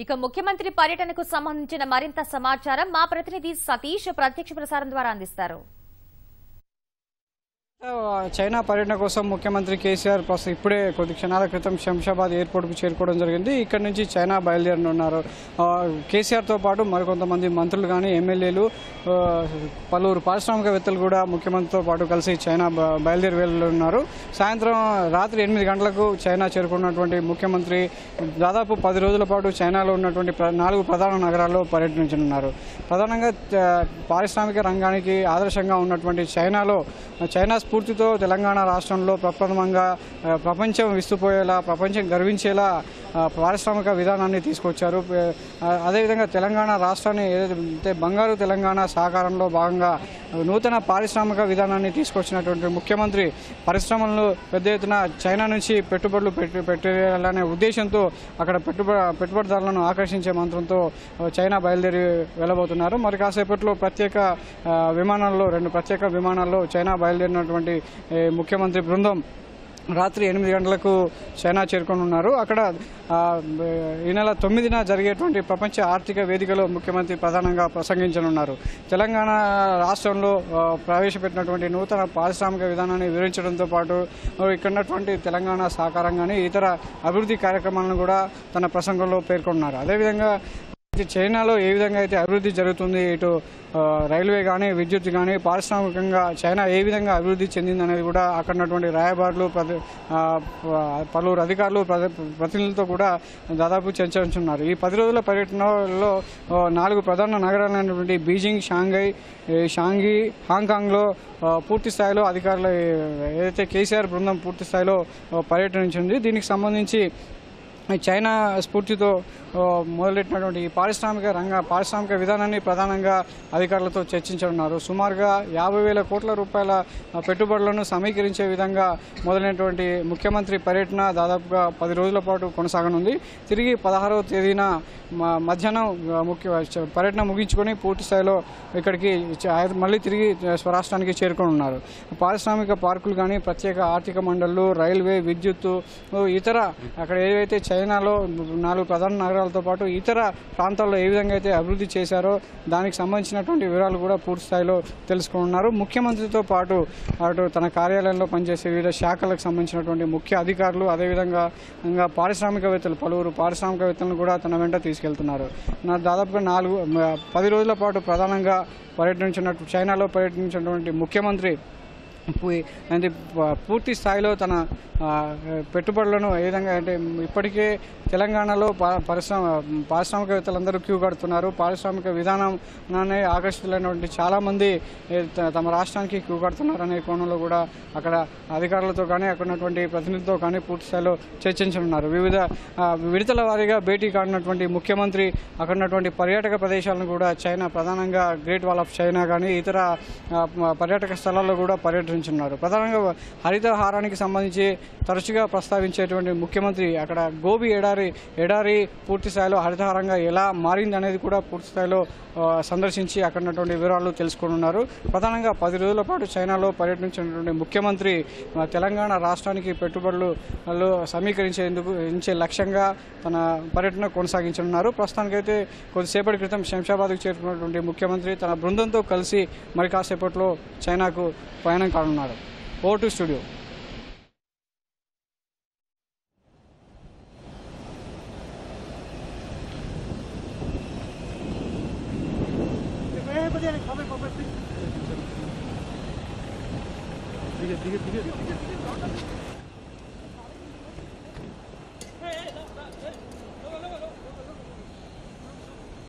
ఇక ముఖ్యమంత్రి పర్యటనకు సంబంధించిన మరింత సమాచారం మా ప్రతినిధి సతీష్ ప్రత్యక్ష ప్రసారం ద్వారా అందిస్తారు. చైనా పర్యటన కోసం ముఖ్యమంత్రి కేసీఆర్ ఇప్పుడే కొద్ది క్షణాల క్రితం శంషాబాద్ ఎయిర్పోర్ట్కు చేరుకోవడం జరిగింది. ఇక్కడ నుంచి చైనా బయలుదేరనున్నారు. కేసీఆర్తో పాటు మరికొంతమంది మంత్రులు కానీ ఎమ్మెల్యేలు పలువురు పారిశ్రామికవేత్తలు కూడా ముఖ్యమంత్రితో పాటు కలిసి చైనా బయలుదేరి వెళ్ళున్నారు. సాయంత్రం రాత్రి 8 గంటలకు చైనా చేరుకున్నటువంటి ముఖ్యమంత్రి దాదాపు 10 రోజుల పాటు చైనాలో ఉన్నటువంటి 4 ప్రధాన నగరాల్లో పర్యటించనున్నారు. ప్రధానంగా పారిశ్రామిక రంగానికి ఆదర్శంగా ఉన్నటువంటి చైనా స్ఫూర్తితో తెలంగాణ రాష్ట్రంలో ప్రప్రథమంగా ప్రపంచం విస్తుపోయేలా, ప్రపంచం గర్వించేలా పారిశ్రామిక విధానాన్ని తీసుకొచ్చారు. అదేవిధంగా తెలంగాణ రాష్ట్రాన్ని ఏదైతే బంగారు తెలంగాణ సాకారంలో భాగంగా నూతన పారిశ్రామిక విధానాన్ని తీసుకొచ్చినటువంటి ముఖ్యమంత్రి పరిశ్రమలను పెద్ద ఎత్తున చైనా నుంచి పెట్టుబడులు పెట్టాలనే ఉద్దేశంతో అక్కడ పెట్టుబడిదారులను ఆకర్షించే మంత్రంతో చైనా బయలుదేరి వెళ్ళబోతున్నారు. మరి కాసేపట్లో 2 ప్రత్యేక విమానాల్లో చైనా బయలుదేరినటువంటి ముఖ్యమంత్రి బృందం రాత్రి 8 గంటలకు చైనా చేరుకోనున్నారు. అక్కడ ఈ నెల 9న జరిగేటువంటి ప్రపంచ ఆర్థిక వేదికలో ముఖ్యమంత్రి ప్రధానంగా ప్రసంగించనున్నారు. తెలంగాణ రాష్ట్రంలో ప్రవేశపెట్టినటువంటి నూతన పారిశ్రామిక విధానాన్ని వివరించడంతో పాటు ఇక్కడ ఉన్నటువంటి తెలంగాణ సహకారం కానీ ఇతర అభివృద్ధి కార్యక్రమాలను కూడా తన ప్రసంగంలో పేర్కొన్నారు. అదేవిధంగా చైనాలో ఏ విధంగా అయితే అభివృద్ధి జరుగుతుంది, ఇటు రైల్వే కానీ విద్యుత్ కానీ పారిశ్రామికంగా చైనా ఏ విధంగా అభివృద్ధి చెందింది అనేది కూడా అక్కడ ఉన్నటువంటి రాయబారులు పలువురు అధికారులు ప్రతినిధులతో కూడా దాదాపు చర్చించున్నారు. ఈ 10 రోజుల పర్యటనలో 4 ప్రధాన నగరాలైనటువంటి బీజింగ్, షాంఘీ, హాంకాంగ్లో పూర్తి స్థాయిలో అధికారులు ఏదైతే కేసీఆర్ బృందం పూర్తి స్థాయిలో పర్యటించింది. దీనికి సంబంధించి చైనా స్ఫూర్తితో మొదలెట్టినటువంటి ఈ పారిశ్రామిక విధానాన్ని ప్రధానంగా అధికారులతో చర్చించనున్నారు. సుమారుగా 50,000 కోట్ల రూపాయల పెట్టుబడులను సమీకరించే విధంగా మొదలైనటువంటి ముఖ్యమంత్రి పర్యటన దాదాపుగా 10 రోజుల పాటు కొనసాగనుంది. తిరిగి 16వ తేదీన మధ్యాహ్నం పర్యటన ముగించుకొని పూర్తి స్థాయిలో ఇక్కడికి మళ్ళీ తిరిగి స్వరాష్ట్రానికి చేరుకోనున్నారు. పారిశ్రామిక పార్కులు కానీ, ప్రత్యేక ఆర్థిక మండళ్లు, రైల్వే, విద్యుత్తు, ఇతర అక్కడ ఏవైతే చైనాలో 4 ప్రధాన నగరాలతో పాటు ఇతర ప్రాంతాల్లో ఏ విధంగా అయితే అభివృద్ధి చేశారో దానికి సంబంధించినటువంటి వివరాలు కూడా పూర్తి స్థాయిలో తెలుసుకున్నారు. ముఖ్యమంత్రితో పాటు అటు తన కార్యాలయంలో పనిచేసే వివిధ శాఖలకు సంబంధించినటువంటి ముఖ్య అధికారులు, అదేవిధంగా పలువురు పారిశ్రామికవేత్తలను కూడా తన వెంట తీసుకెళ్తున్నారు. దాదాపుగా 10 రోజుల పాటు ప్రధానంగా చైనాలో పర్యటించినటువంటి ముఖ్యమంత్రి పూర్తి స్థాయిలో తన పెట్టుబడులను ఏ విధంగా అంటే ఇప్పటికే తెలంగాణలో పారిశ్రామికవేత్తలందరూ క్యూ కడుతున్నారు. పారిశ్రామిక విధానాన్ని ఆకర్షితులైనటువంటి చాలామంది తమ రాష్ట్రానికి క్యూ కడుతున్నారు అనే కోణంలో కూడా అక్కడ అధికారులతో కానీ అక్కడ ఉన్నటువంటి ప్రతినిధులతో కానీ పూర్తి స్థాయిలో చర్చించనున్నారు. వివిధ విడతల వారీగా భేటీ కానున్నటువంటి ముఖ్యమంత్రి అక్కడ ఉన్నటువంటి పర్యాటక ప్రదేశాలను కూడా చైనా ప్రధానంగా గ్రేట్ వాల్ ఆఫ్ చైనా కానీ ఇతర పర్యాటక స్థలాల్లో కూడా పర్యటించున్నారు. ప్రధానంగా హరితహారానికి సంబంధించి తరచుగా ప్రస్తావించేటువంటి ముఖ్యమంత్రి అక్కడ గోబీ ఎడారి పూర్తి స్థాయిలో హరితహారంగా ఎలా మారింది అనేది కూడా పూర్తి స్థాయిలో సందర్శించి అక్కడ ఉన్నటువంటి వివరాలు తెలుసుకున్నారు. ప్రధానంగా 10 రోజుల పాటు చైనాలో పర్యటించినటువంటి ముఖ్యమంత్రి తెలంగాణ రాష్ట్రానికి పెట్టుబడులు సమీకరించే లక్ష్యంగా తన పర్యటన కొనసాగించనున్నారు. ప్రస్తుతానికైతే కొద్దిసేపటి క్రితం శంషాబాద్కు చేరుకున్నటువంటి ముఖ్యమంత్రి తన బృందంతో కలిసి మరి కాసేపట్లో చైనాకు ప్రయాణం కానున్నారు. ఓ టు స్టూడియో. दिखे